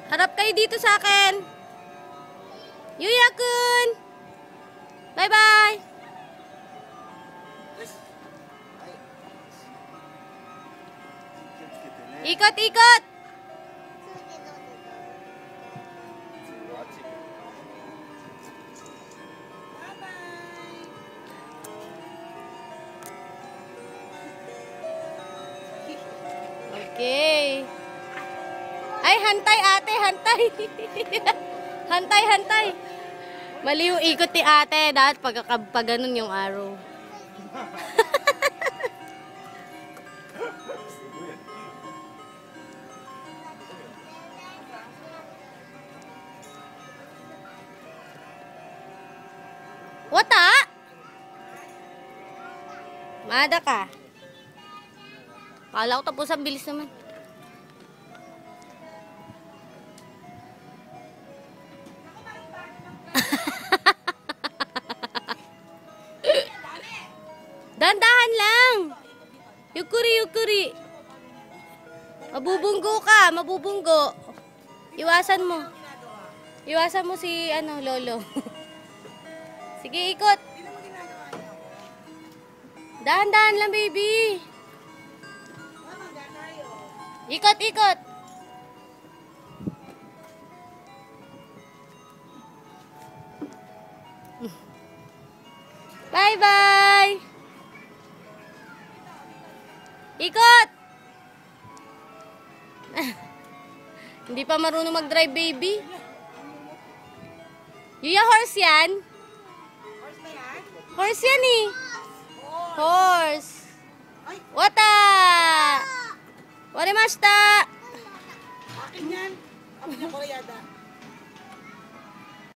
Harap kayo dito sa akin. Yuya-kun! Bye-bye! Ikot-ikot! Okay. Ay, hantay ate, hantay. Hantay, hantay. Mali yung ikot ni ate. Dapat pag ganun yung arrow. Wata? Mada ka. Kala ko tapos ang bilis naman. Dandahan lang. Yukuri, yukuri. Mabubunggo ka, mabubunggo. Iwasan mo. Iwasan mo si lolo. Sige, ikot. Dahan-dahan lang, baby. Ikot, ikot. Bye-bye. Ikot. Hindi pa marunong mag-drive, baby. Yuya, horse yan? Horse ba yan? Horse yan eh. Horse. Wata. Warimashita. Akin yan. Akin yan, Koreada.